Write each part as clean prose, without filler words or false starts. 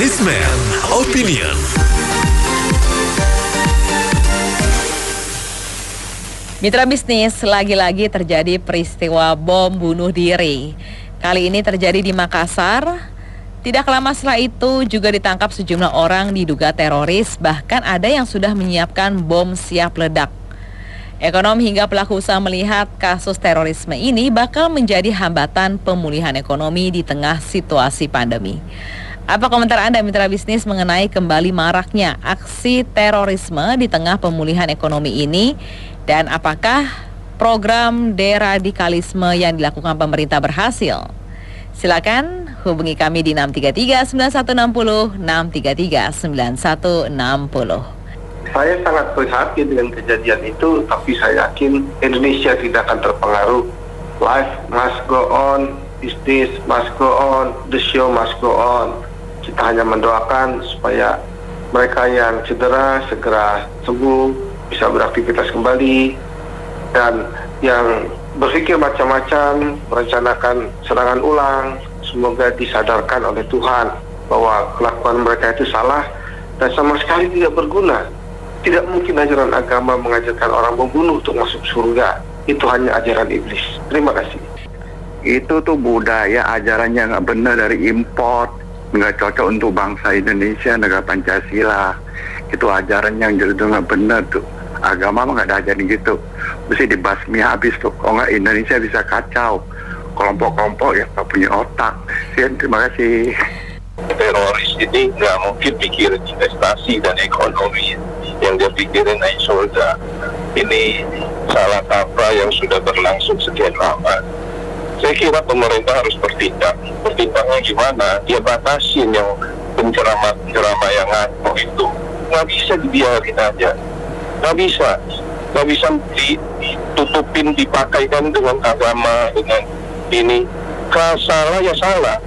Isman Opinion. Mitra bisnis, lagi-lagi terjadi peristiwa bom bunuh diri. Kali ini terjadi di Makassar. Tidak lama setelah itu juga ditangkap sejumlah orang diduga teroris, bahkan ada yang sudah menyiapkan bom siap ledak. Ekonom hingga pelaku usaha melihat kasus terorisme ini bakal menjadi hambatan pemulihan ekonomi di tengah situasi pandemi. Apa komentar Anda mitra bisnis mengenai kembali maraknya aksi terorisme di tengah pemulihan ekonomi ini? Dan apakah program deradikalisme yang dilakukan pemerintah berhasil? Silakan hubungi kami di 633-9160, 633-9160. Saya sangat prihatin dengan kejadian itu, tapi saya yakin Indonesia tidak akan terpengaruh. Life must go on, business must go on, the show must go on. Kita hanya mendoakan supaya mereka yang cedera segera sembuh, bisa beraktivitas kembali, dan yang berpikir macam-macam, merencanakan serangan ulang, semoga disadarkan oleh Tuhan bahwa kelakuan mereka itu salah dan sama sekali tidak berguna. Tidak mungkin ajaran agama mengajarkan orang membunuh untuk masuk surga. Itu hanya ajaran iblis. Terima kasih. Itu tuh budaya ajarannya nggak benar, dari import, nggak cocok untuk bangsa Indonesia, negara Pancasila. Itu ajaran yang jelas nggak benar tuh. Agama mah nggak ada ajaran gitu, mesti dibasmi habis tuh. Kalau nggak Indonesia bisa kacau. Kelompok-kelompok yang nggak punya otak. Terima kasih. Teroris ini nggak mungkin pikirin investasi dan ekonomi. Yang dia pikirin naik surga. Ini salah kaprah yang sudah berlangsung sekian lama. Saya kira pemerintah harus bertindak. Bertindaknya gimana? Dia batasin yang penceramah yang ngaco itu. Nggak bisa dibiarin aja. Nggak bisa ditutupin, dipakaikan dengan agama, dengan ini. Kalau salah ya salah.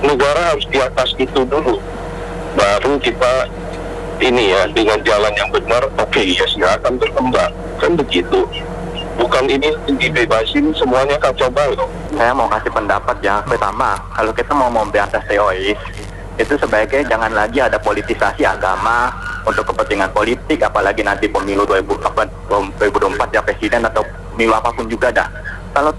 Negara harus di atas itu dulu. Baru kita ini ya, dengan jalan yang benar, oke, ya silakan berkembang. Kan begitu. Bukan ini dibebasin semuanya kacau balau. Saya mau kasih pendapat ya. Pertama, kalau kita mau memberantas teroris, itu sebaiknya jangan lagi ada politisasi agama untuk kepentingan politik, apalagi nanti pemilu 2024 ya, presiden atau pemilu apapun juga dah. Kalau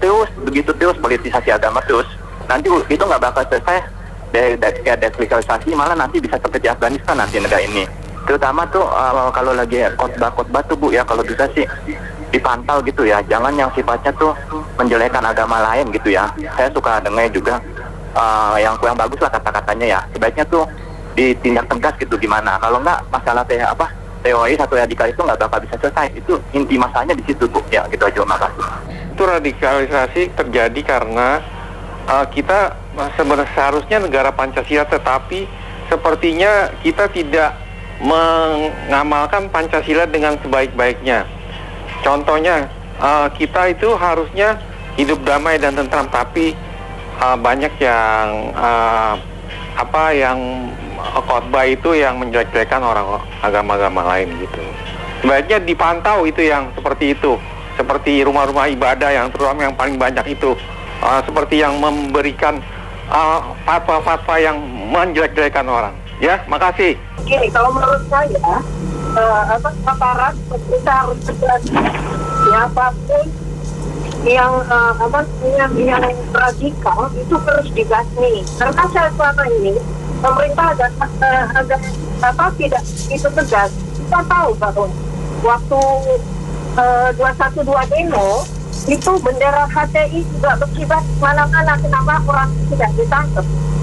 begitu terus politisasi agama terus, nanti itu nggak bakal selesai. Dari deradikalisasi malah nanti bisa seperti Afghanistan nanti negara ini. Terutama tuh kalau lagi khotbah tuh Bu ya, kalau bisa sih dipantau gitu ya, jangan yang sifatnya tuh menjelekkan agama lain gitu ya. Saya suka dengar juga yang kurang bagus lah kata-katanya ya. Sebaiknya tuh ditindak tegas gitu gimana. Kalau nggak masalah teroris atau radikalis itu nggak bakal bisa selesai. Itu inti masalahnya di situ Bu. Ya gitu aja, makasih. Itu radikalisasi terjadi karena kita seharusnya negara Pancasila, tetapi sepertinya kita tidak mengamalkan Pancasila dengan sebaik-baiknya. Contohnya kita itu harusnya hidup damai dan tentram, tapi banyak yang yang khotbah itu yang menjelek-jelekan orang agama-agama lain gitu. Sebaiknya dipantau itu yang seperti itu, seperti rumah-rumah ibadah yang terutama yang paling banyak itu, seperti yang memberikan fatwa-fatwa yang menjelek-jelekan orang. Ya, makasih. Gini, kalau menurut saya, aparat pemerintah harus tegas. Siapapun yang yang radikal itu harus dibasmi. Karena saya selama ini pemerintah agak tidak itu tegas. Kita tahu bahwa waktu 212 demo itu bendera HTI juga berkibar mana-mana, kenapa orang tidak ditangkap?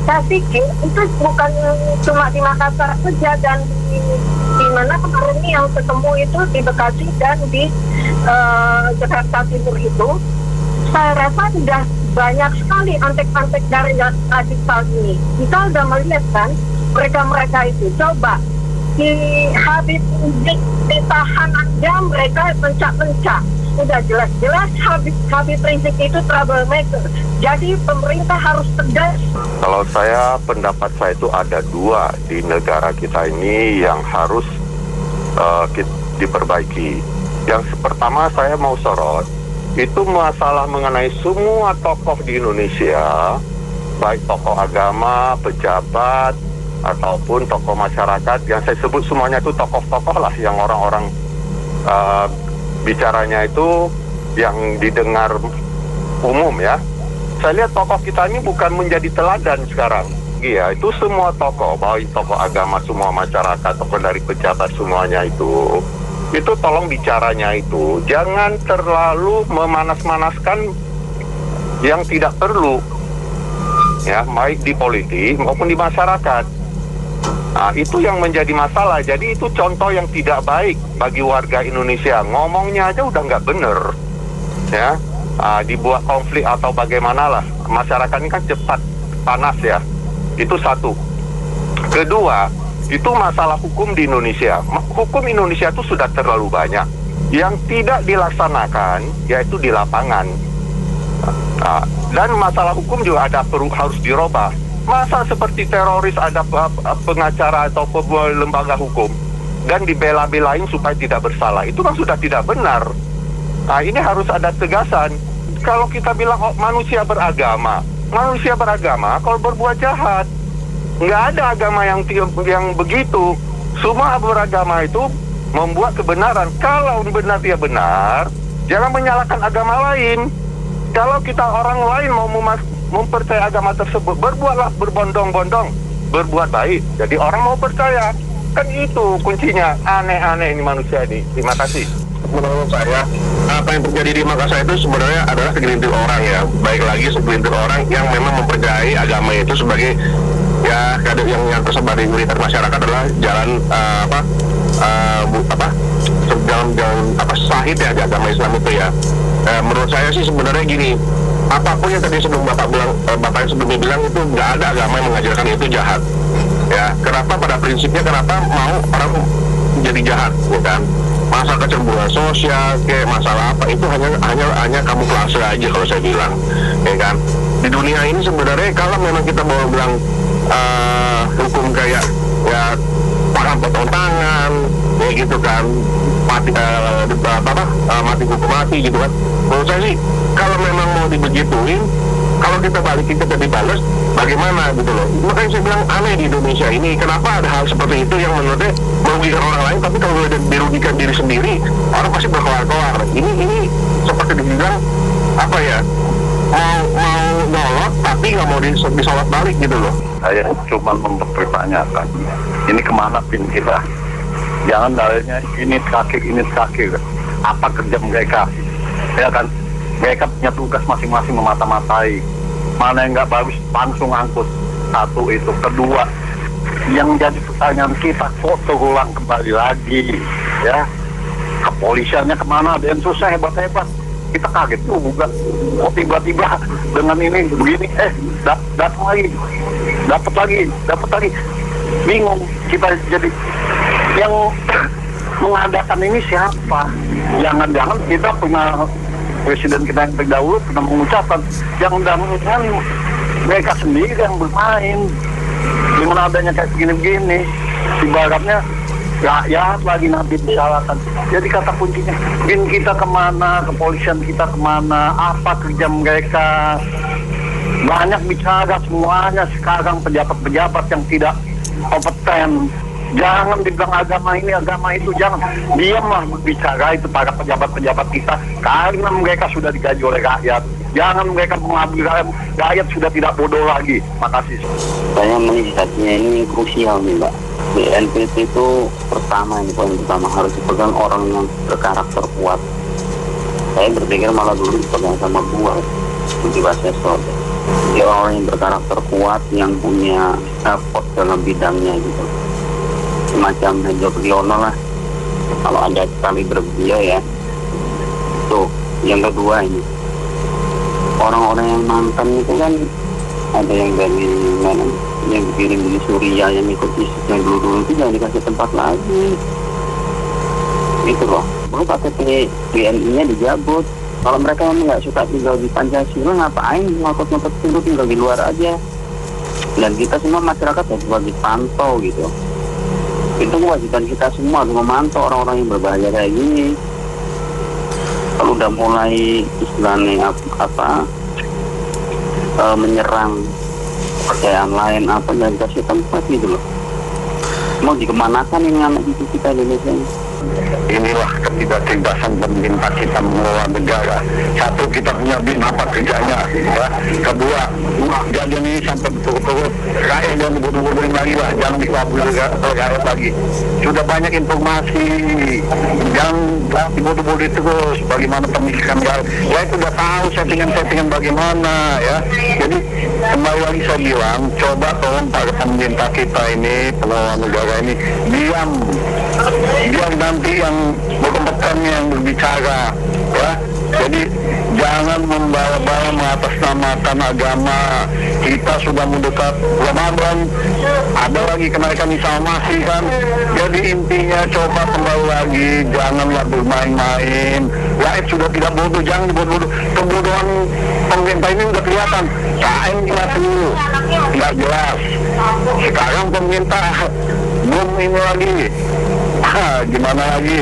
Saya pikir itu bukan cuma di Makassar saja, dan di mana kemarin ini yang ketemu itu di Bekasi dan di Jakarta Timur itu, saya rasa sudah banyak sekali antek-antek dari radikal ini. Kita sudah melihat kan mereka itu coba di Habib ditahan aja mereka pencak-pencak. Sudah jelas-jelas Habib Rizik itu troublemaker. Jadi pemerintah harus tegas. Kalau saya, pendapat saya itu ada dua di negara kita ini yang harus diperbaiki. Yang pertama saya mau sorot, itu masalah mengenai semua tokoh di Indonesia, baik tokoh agama, pejabat, ataupun tokoh masyarakat yang saya sebut semuanya itu tokoh-tokoh lah yang orang-orang bicaranya itu yang didengar umum ya. Saya lihat tokoh kita ini bukan menjadi teladan sekarang. Iya, itu semua tokoh, baik tokoh agama, semua masyarakat, tokoh dari pejabat semuanya itu tolong bicaranya itu jangan terlalu memanas-manaskan yang tidak perlu ya, baik di politik maupun di masyarakat. Nah, itu yang menjadi masalah. Jadi itu contoh yang tidak baik bagi warga Indonesia. Ngomongnya aja udah nggak bener ya. Dibuat konflik atau bagaimana lah. Masyarakat ini kan cepat panas ya. Itu satu. Kedua, itu masalah hukum di Indonesia. Hukum Indonesia itu sudah terlalu banyak. Yang tidak dilaksanakan yaitu di lapangan. Dan masalah hukum juga harus dirubah. Masa seperti teroris ada pengacara atau lembaga hukum dan dibela-belain supaya tidak bersalah, itu kan sudah tidak benar. Nah, ini harus ada tegasan. Kalau kita bilang manusia beragama kalau berbuat jahat, nggak ada agama yang begitu. Semua beragama itu membuat kebenaran. Kalau benar dia benar, jangan menyalahkan agama lain. Kalau kita orang lain mau mempercayai agama tersebut, berbuatlah berbondong-bondong, berbuat baik. Jadi orang mau percaya. Kan itu kuncinya. Aneh-aneh ini manusia ini. Terima kasih. Menurut saya, apa yang terjadi di Makassar itu sebenarnya adalah segelintir orang ya. Baik lagi segelintir orang yang memang mempercayai agama itu sebagai ya yang tersebar di militer masyarakat adalah jalan sahid ya agama Islam itu ya. Menurut saya sih sebenarnya gini, apapun yang tadi sebelum Bapak yang sebelumnya bilang itu nggak ada agama yang mengajarkan itu jahat. Ya, kenapa pada prinsipnya kenapa mau orang jadi jahat, ya kan? Masalah kecemburuan sosial, kayak masalah apa itu hanya kamuflase aja kalau saya bilang, ya kan? Di dunia ini sebenarnya kalau memang kita mau bilang hukum kayak ya potong tangan, ya gitu kan, mati hukum mati gitu kan. Menurut saya sih kalau memang mau dibegituin, kalau kita balikin kita dibalas, bagaimana gitu loh. Makanya saya bilang aneh di Indonesia ini, kenapa ada hal seperti itu yang menurutnya merugikan orang lain, tapi kalau dirugikan diri sendiri, orang pasti berkoar-koar. Ini seperti dibilang apa ya, mau nolot tapi nggak mau disolot balik gitu loh. Saya cuma mempertanyakan, ini kemana pin kita? Jangan dalilnya ini kaki. Apa kerja mereka? Ya kan, mereka punya tugas masing-masing memata-matai. Mana yang nggak bagus, langsung angkut. Satu itu. Kedua, yang jadi pertanyaan kita, foto ulang kembali lagi. Ya, kepolisiannya kemana? Ada yang susah hebat-hebat. Kita kaget juga. Oh, tiba-tiba dengan ini begini, dapat lagi. Bingung kita jadi. Yang mengadakan ini siapa? Jangan-jangan kita punya presiden kita yang terdahulu pernah mengucapkan, jangan-jangan mereka sendiri yang bermain. Dengan adanya kayak begini-begini, ibaratnya rakyat lagi nanti disalahkan. Jadi kata kuncinya, bin kita kemana, kepolisian kita kemana, apa kerja mereka? Banyak bicara semuanya sekarang pejabat-pejabat yang tidak kompeten. Jangan dibilang agama ini, agama itu, jangan. Diamlah berbicara itu para pejabat-pejabat kita, karena mereka sudah digaji oleh rakyat. Jangan mereka mengambil rakyat sudah tidak bodoh lagi. Makasih. Saya melihatnya ini krusial nih Mbak. BNPT itu pertama, ini poin pertama, harus dipegang orang yang berkarakter kuat. Saya berpikir malah dulu dipegang sama buah di bahasa Solo. Dia orang yang berkarakter kuat, yang punya effort dalam bidangnya gitu. Semacam Hendro Priyono lah, kalau ada sekali berbeliau ya. Tuh, yang kedua ini, orang-orang yang mantan itu kan ada yang dari mana, yang dikirim dari Suriah, yang ikut ISIS, yang dulu itu jangan dikasih tempat lagi. Itu loh, baru KTP BNI-nya dijabut. Kalau mereka memang nggak suka tinggal di Pancasila, ngapain ngotot-ngotot tinggal di luar aja. Dan kita semua masyarakat harus sebagai pantau gitu. Itu kewajiban kita semua untuk memantau orang-orang yang berbahaya kayak gini. Kalau udah mulai istilahnya menyerang kepercayaan lain apa dan kasih tempat gitu loh. Mau dikemanakan ini anak cucu kita Indonesia ini? Inilah ketidakcerdasan pemerintah kita mengelola negara. Satu, kita punya BIN apa kerjanya, ya. Kedua, kejadian ini sampai betul-betul rakyat yang bodoh-bodohin lagi lah, jangan dikabul rakyat lagi. Sudah banyak informasi, jangan dibodoh-bodohin terus. Bagaimana pemikiran ya itu udah tahu settingan-settingan bagaimana, ya. Jadi kembali lagi saya bilang, coba tolong para pemerintah kita ini, pengelola negara ini diam, biar nanti yang berkompeten yang berbicara, ya. Jadi jangan membawa-bawa mengatasnamakan agama. Kita sudah mendekat Ramadan, ada lagi kenaikan informasi kan. Jadi intinya coba kembali lagi, janganlah bermain-main. Rakyat sudah tidak bodoh, jangan bodoh-bodoh. Kebodohan pemerintah ini udah kelihatan. KM jelas dulu, tidak jelas. Sekarang pemerintah belum ini lagi. Gimana lagi?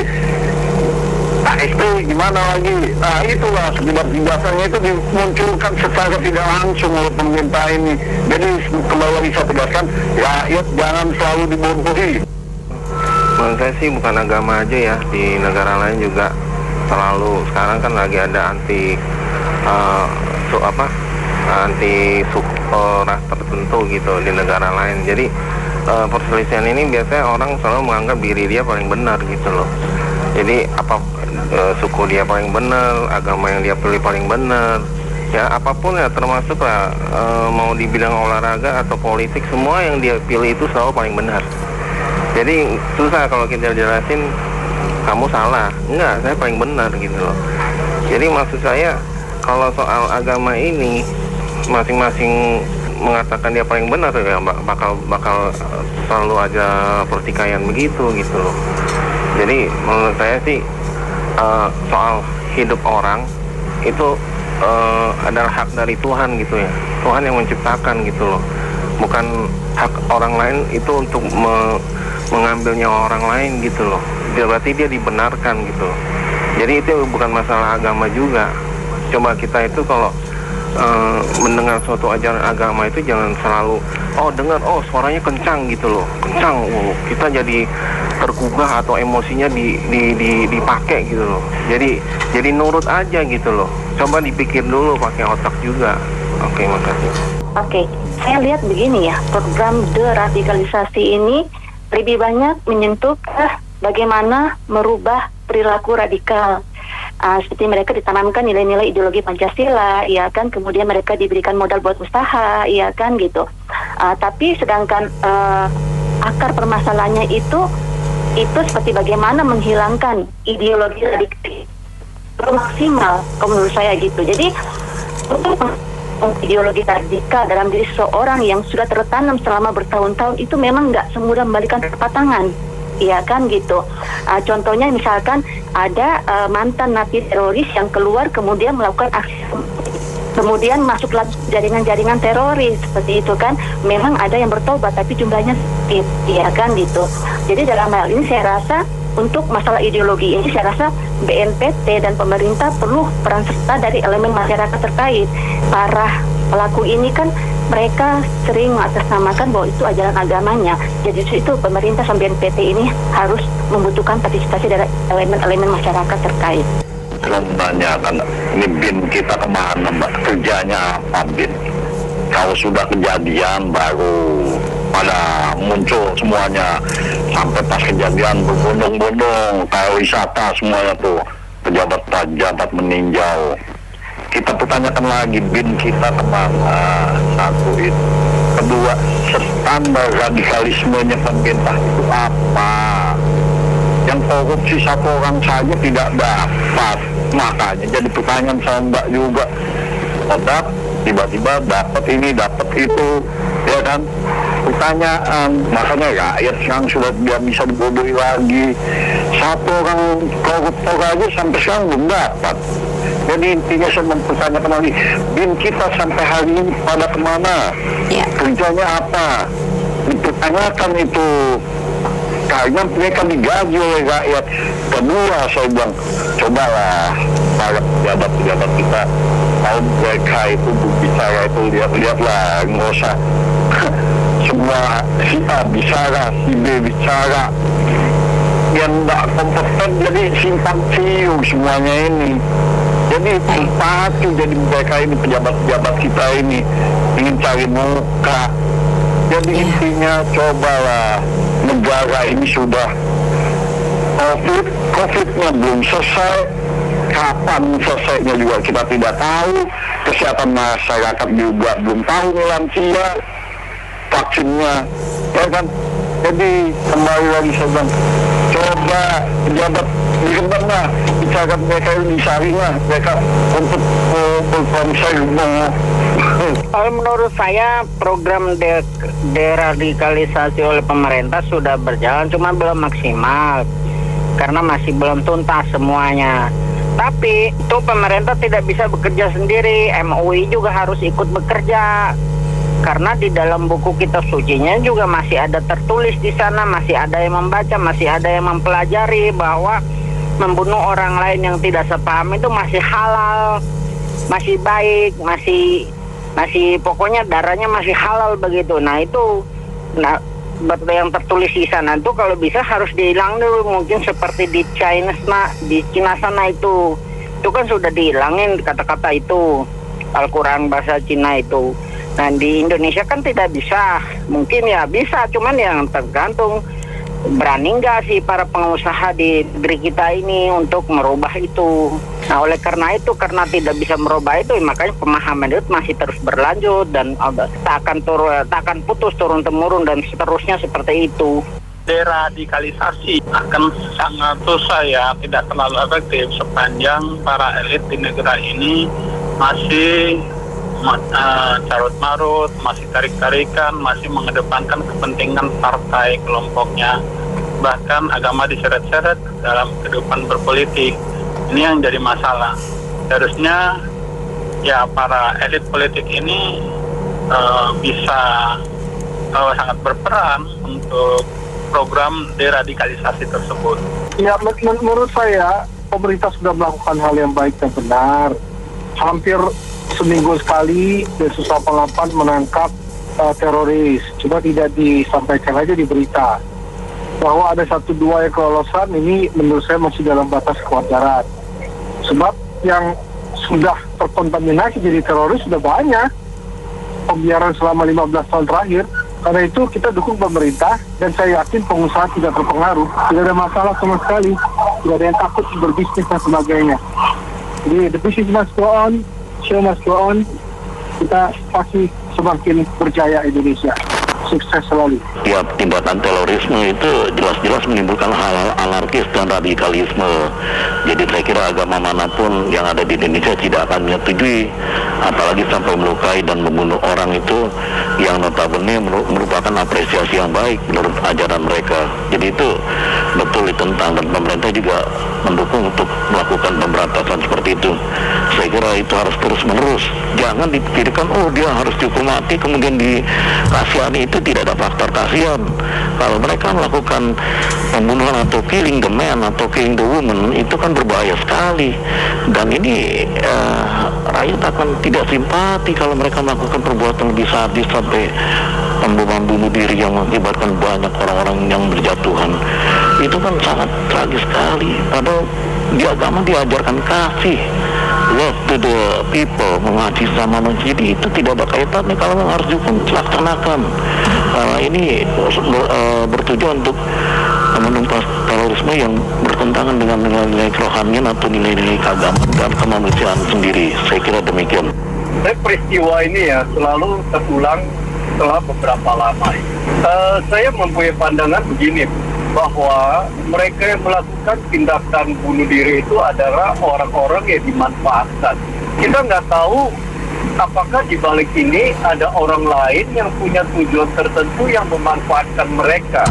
KSP gimana lagi? Nah itulah sebab-sebabnya itu dimunculkan secara tidak langsung oleh pemerintah ini. Jadi kembali lagi saya tegaskan, rakyat jangan selalu dibodohi. Menurut saya sih bukan agama aja ya, di negara lain juga selalu. Sekarang kan lagi ada anti suku ras tertentu gitu di negara lain. Jadi perselisihan ini biasanya orang selalu menganggap diri dia paling benar gitu loh. Jadi suku dia paling benar, agama yang dia pilih paling benar, ya apapun ya, termasuk lah mau di bidang olahraga atau politik, semua yang dia pilih itu selalu paling benar. Jadi susah kalau kita jelasin kamu salah, enggak, saya paling benar gitu loh. Jadi maksud saya kalau soal agama ini masing-masing mengatakan dia paling benar ya bakal selalu aja pertikaian begitu gitu loh. Jadi menurut saya sih soal hidup orang itu adalah hak dari Tuhan gitu ya. Tuhan yang menciptakan gitu loh. Bukan hak orang lain itu untuk mengambil nyawa orang lain gitu loh. Berarti dia dibenarkan gitu loh. Jadi itu bukan masalah agama juga. Coba kita itu kalau mendengar suatu ajaran agama itu jangan selalu dengar suaranya kencang gitu loh, kencang, kita jadi tergugah atau emosinya dipakai gitu loh. Jadi nurut aja gitu loh. Coba dipikir dulu pakai otak juga. Oke, makasih. Oke, saya lihat begini ya, program deradikalisasi ini lebih banyak menyentuh bagaimana merubah perilaku radikal. Seperti mereka ditanamkan nilai-nilai ideologi Pancasila, ya kan, kemudian mereka diberikan modal buat usaha, ya kan gitu. Tapi sedangkan akar permasalahannya itu seperti bagaimana menghilangkan ideologi radikal belum maksimal, menurut saya gitu. Jadi untuk ideologi radikal dalam diri seseorang yang sudah tertanam selama bertahun-tahun itu memang nggak semudah membalikan telapak tangan. Iya kan gitu. Contohnya misalkan ada mantan napi teroris yang keluar kemudian melakukan aksi, kemudian masuk lagi jaringan-jaringan teroris seperti itu kan. Memang ada yang bertobat tapi jumlahnya sedikit, iya kan gitu. Jadi dalam hal ini saya rasa untuk masalah ideologi ini saya rasa BNPT dan pemerintah perlu peran serta dari elemen masyarakat terkait. Para pelaku ini kan mereka sering mengatasnamakan bahwa itu ajaran agamanya. Jadi itu pemerintah sama BNPT ini harus membutuhkan partisipasi dari elemen-elemen masyarakat terkait. Menanyakan ini BIN kita kemana mbak, kerjanya apa BIN? Kalau sudah kejadian baru pada muncul semuanya, sampai pas kejadian berbondong-bondong kayak wisata semuanya tuh, pejabat-pejabat meninjau. Kita pertanyakan lagi BIN kita kemana, satu itu. Kedua, standar radikalismenya pemerintah itu apa? Yang korupsi satu orang saja tidak dapat. Makanya jadi pertanyaan saya mbak juga, tiba-tiba dapat ini, dapat itu, ya kan? Pertanyaan, makanya rakyat sekarang sudah tidak bisa dibodohi lagi. Satu orang koruptor aja sampai sekarang belum dapat. Jadi intinya saya mempertanyakan lagi, BIN kita sampai hari ini pada kemana? Ya. Kerjanya apa? Dipertanyakan itu. Karena mereka digaji oleh rakyat. Kedua saya bilang, cobalah para pejabat-pejabat kita, kalau mereka itu berbicara itu lihat-lihatlah, nggak usah si A bicara, si B bicara, yang tidak kompeten jadi simpang siur semuanya ini. Jadi tempatnya jadi mereka ini pejabat-pejabat kita ini ingin cari muka. Jadi intinya cobalah, negara ini sudah COVID-nya belum selesai, kapan selesainya juga kita tidak tahu, kesehatan masyarakat juga belum tahu, lansia, vaksinnya, ya kan? Jadi kembali lagi saya bilang, coba pejabat di mana bicara mereka ini saringlah mereka untuk berkonsep. Kalau menurut saya program deradikalisasi oleh pemerintah sudah berjalan, cuma belum maksimal karena masih belum tuntas semuanya. Tapi itu pemerintah tidak bisa bekerja sendiri, MUI juga harus ikut bekerja. Karena di dalam buku kitab sucinya juga masih ada tertulis di sana, masih ada yang membaca, masih ada yang mempelajari bahwa membunuh orang lain yang tidak sepaham itu masih halal, masih baik, masih pokoknya darahnya masih halal begitu. Nah itu, yang tertulis di sana itu kalau bisa harus dihilang dulu, mungkin seperti di Cina sana itu kan sudah dihilangin kata-kata itu, Al-Quran bahasa Cina itu. Nah di Indonesia kan tidak bisa, mungkin ya bisa, cuman yang tergantung berani nggak sih para pengusaha di negeri kita ini untuk merubah itu. Nah oleh karena itu, karena tidak bisa merubah itu, makanya pemahaman itu masih terus berlanjut dan tak akan putus turun temurun dan seterusnya seperti itu. Deradikalisasi akan sangat susah ya, tidak terlalu efektif sepanjang para elit di negara ini masih carut-marut, masih tarik-tarikan, masih mengedepankan kepentingan partai kelompoknya, bahkan agama diseret-seret dalam kehidupan berpolitik. Ini yang jadi masalah. Harusnya ya para elit politik ini bisa sangat berperan untuk program deradikalisasi tersebut. Ya, menurut saya pemerintah sudah melakukan hal yang baik dan benar. Hampir seminggu sekali Densus 88 menangkap teroris. Cuma tidak disampaikan aja di berita. Bahwa ada 1-2 yang kelolosan, ini menurut saya masih dalam batas kewajaran. Sebab yang sudah terkontaminasi jadi teroris sudah banyak. Pembiaran selama 15 tahun terakhir. Karena itu kita dukung pemerintah dan saya yakin pengusaha tidak terpengaruh. Tidak ada masalah sama sekali. Tidak ada yang takut berbisnis dan sebagainya. Jadi the business must go on, show must go on. Kita pasti semakin berjaya Indonesia. Sukses selalu. Ya, tindakan terorisme itu jelas-jelas menimbulkan hal-hal anarkis dan radikalisme. Jadi saya kira agama manapun yang ada di Indonesia tidak akan menyetujui, apalagi sampai melukai dan membunuh orang itu yang notabene merupakan apresiasi yang baik menurut ajaran mereka. Jadi itu betul ditentang dan pemerintah juga mendukung untuk melakukan pemberantasan seperti itu. Saya kira itu harus terus-menerus. Jangan dipikirkan, oh dia harus dihukum mati kemudian dikasihani. Itu tidak ada faktor kasihan. Kalau mereka melakukan pembunuhan atau killing the man atau killing the woman, itu kan berbahaya sekali. Dan ini rakyat akan tidak simpati kalau mereka melakukan perbuatan lebih sadis sampai pembunuhan bunuh diri yang mengakibatkan banyak orang-orang yang berjatuhan. Itu kan sangat tragis sekali. Padahal di agama diajarkan kasih, love to the people, mengasihi sama manusia. Jadi itu tidak ada kaitannya kalau harus dihukum, laksanakan. Karena ini bertujuan untuk menumpas terorisme yang bertentangan dengan nilai-nilai kerohanian atau nilai-nilai keagamaan dan kemanusiaan sendiri. Saya kira demikian. Peristiwa ini ya selalu terulang setelah beberapa lama. Saya mempunyai pandangan begini, bahwa mereka yang melakukan tindakan bunuh diri itu adalah orang-orang yang dimanfaatkan. Kita nggak tahu apakah di balik ini ada orang lain yang punya tujuan tertentu yang memanfaatkan mereka.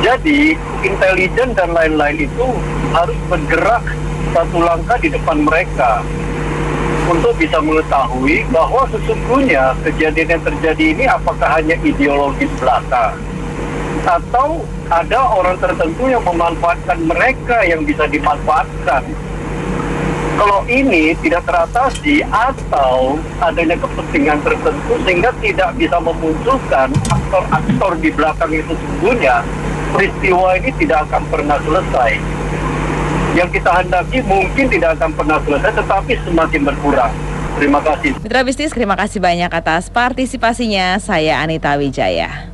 Jadi, intelijen dan lain-lain itu harus bergerak satu langkah di depan mereka untuk bisa mengetahui bahwa sesungguhnya kejadian yang terjadi ini apakah hanya ideologis belaka atau ada orang tertentu yang memanfaatkan mereka yang bisa dimanfaatkan. Kalau ini tidak teratasi atau adanya kepentingan tertentu sehingga tidak bisa memunculkan aktor-aktor di belakang itu sesungguhnya, peristiwa ini tidak akan pernah selesai. Yang kita hendaki mungkin tidak akan pernah selesai, tetapi semakin berkurang. Terima kasih. Mitra bisnis, terima kasih banyak atas partisipasinya. Saya Anita Wijaya.